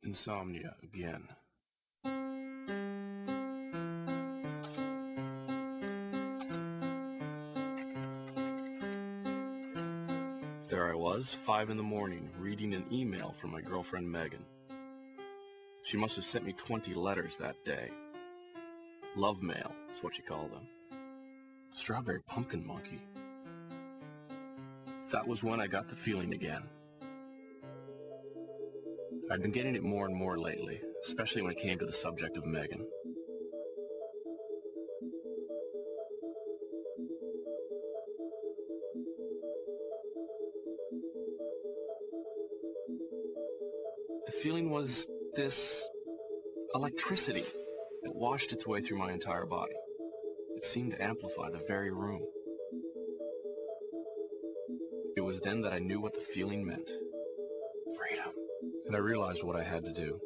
Insomnia again. There I was, 5 in the morning, reading an email from my girlfriend Megan. She must have sent me 20 letters that day. Love mail is what she called them. Strawberry pumpkin monkey. That was when I got the feeling again. I'd been getting it more and more lately, especially when it came to the subject of Megan. The feeling was this electricity that washed its way through my entire body. It seemed to amplify the very room. It was then that I knew what the feeling meant. Freedom. And I realized what I had to do.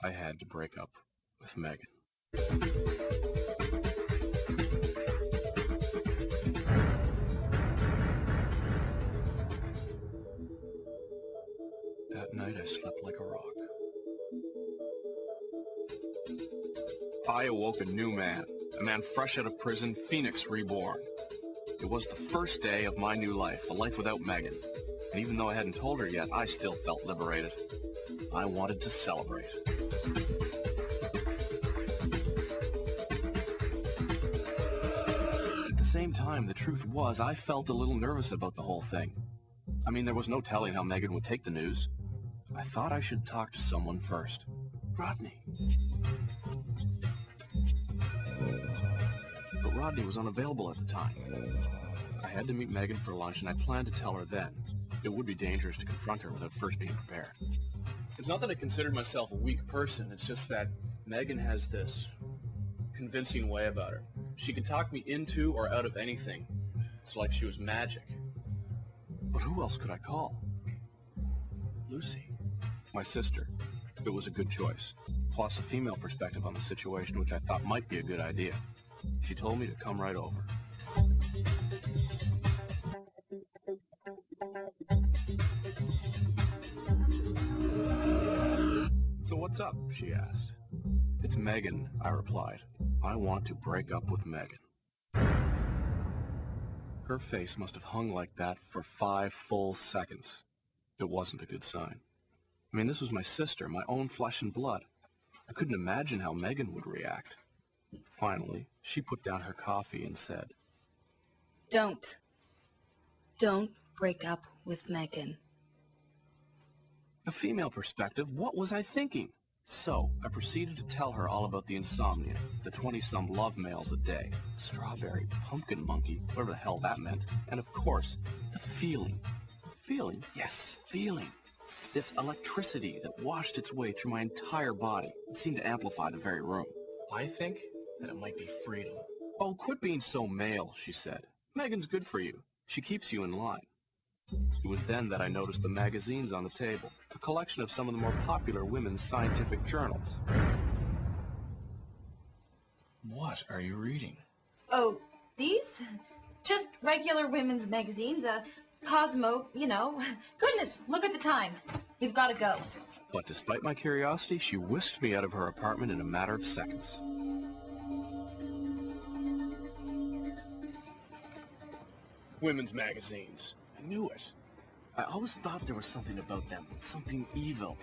I had to break up with Megan. That night I slept like a rock. I awoke a new man, a man fresh out of prison, Phoenix reborn. It was the first day of my new life, a life without Megan. And even though I hadn't told her yet, I still felt liberated. I wanted to celebrate. At the same time, the truth was, I felt a little nervous about the whole thing. I mean, there was no telling how Megan would take the news. I thought I should talk to someone first. Rodney. But Rodney was unavailable at the time. I had to meet Megan for lunch, and I planned to tell her then. It would be dangerous to confront her without first being prepared. It's not that I considered myself a weak person, it's just that Megan has this convincing way about her. She could talk me into or out of anything. It's like she was magic. But who else could I call? Lucy. My sister. It was a good choice. Plus a female perspective on the situation, which I thought might be a good idea. She told me to come right over. So what's up? She asked. It's Megan, I replied. I want to break up with Megan. Her face must have hung like that for 5 full seconds. It wasn't a good sign. I mean, this was my sister, my own flesh and blood. I couldn't imagine how Megan would react. Finally, she put down her coffee and said, Don't break up with Megan. A female perspective, what was I thinking? So, I proceeded to tell her all about the insomnia, the 20-some love mails a day, strawberry pumpkin monkey, whatever the hell that meant, and of course, the feeling. Feeling? Yes, feeling. This electricity that washed its way through my entire body. It seemed to amplify the very room. I think that it might be freedom. Oh, quit being so male, she said. Megan's good for you. She keeps you in line. It was then that I noticed the magazines on the table, a collection of some of the more popular women's scientific journals. What are you reading? Oh, these? Just regular women's magazines, Cosmo, you know. Goodness, look at the time. We've got to go. But despite my curiosity, she whisked me out of her apartment in a matter of seconds. Women's magazines. I knew it. I always thought there was something about them, something evil.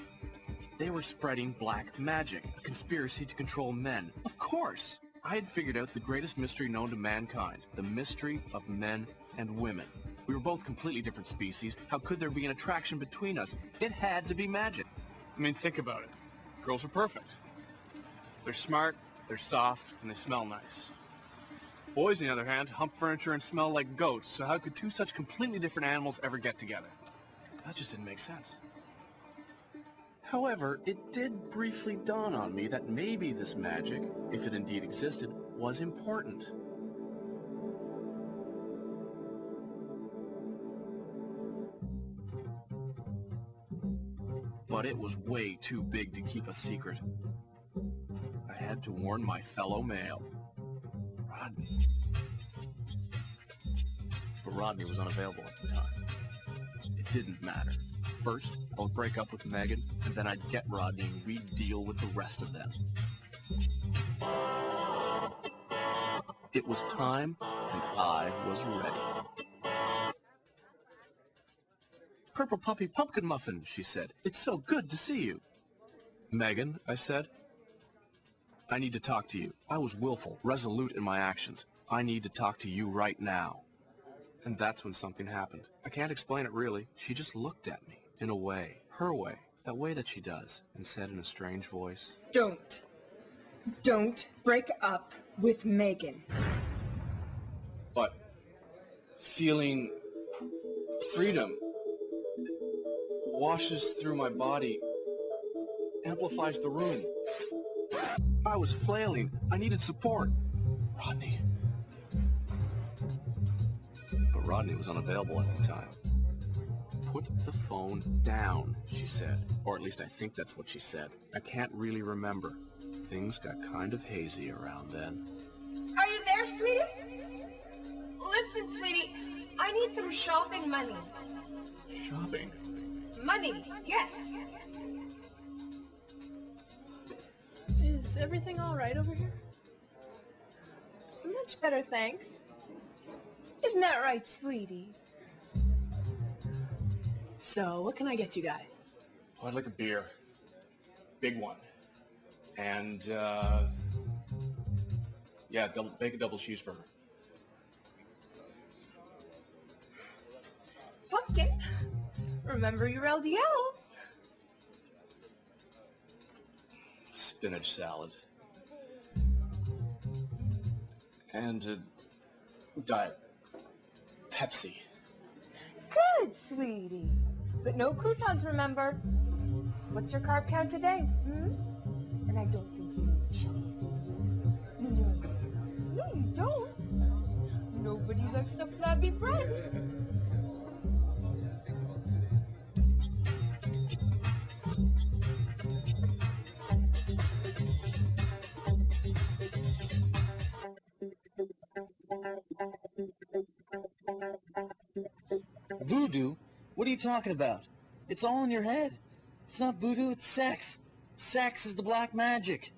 They were spreading black magic, a conspiracy to control men. Of course! I had figured out the greatest mystery known to mankind, the mystery of men and women. We were both completely different species. How could there be an attraction between us? It had to be magic. I mean, think about it. Girls are perfect. They're smart, they're soft, and they smell nice. Boys, on the other hand, hump furniture and smell like goats, so how could two such completely different animals ever get together? That just didn't make sense. However, it did briefly dawn on me that maybe this magic, if it indeed existed, was important. But it was way too big to keep a secret. I had to warn my fellow male, Rodney. But Rodney was unavailable at the time. It didn't matter. First, I would break up with Megan, and then I'd get Rodney and we'd deal with the rest of them. It was time, and I was ready. Purple Puppy Pumpkin Muffin, she said. It's so good to see you. Megan, I said, I need to talk to you. I was willful, resolute in my actions. I need to talk to you right now. And that's when something happened. I can't explain it really. She just looked at me, in a way, her way, that way that she does, and said in a strange voice, Don't break up with Megan. But feeling freedom washes through my body, amplifies the room. I was flailing. I needed support. Rodney. But Rodney was unavailable at the time. Put the phone down, she said. Or at least I think that's what she said. I can't really remember. Things got kind of hazy around then. Are you there, sweetie? Listen, sweetie, I need some shopping money. Shopping? Money, yes. Is everything all right over here? Much better, thanks. Isn't that right, sweetie? So, what can I get you guys? Oh, I'd like a beer. Big one. And, yeah, make a double cheeseburger. Pumpkin. Remember your LDLs. Spinach salad. And Diet Pepsi. Good, sweetie. But no croutons, remember. What's your carb count today? And I don't think you need cheese, do you? No, you don't. Nobody likes the flabby bread. Voodoo? What are you talking about? It's all in your head. It's not voodoo, it's sex. Sex is the black magic.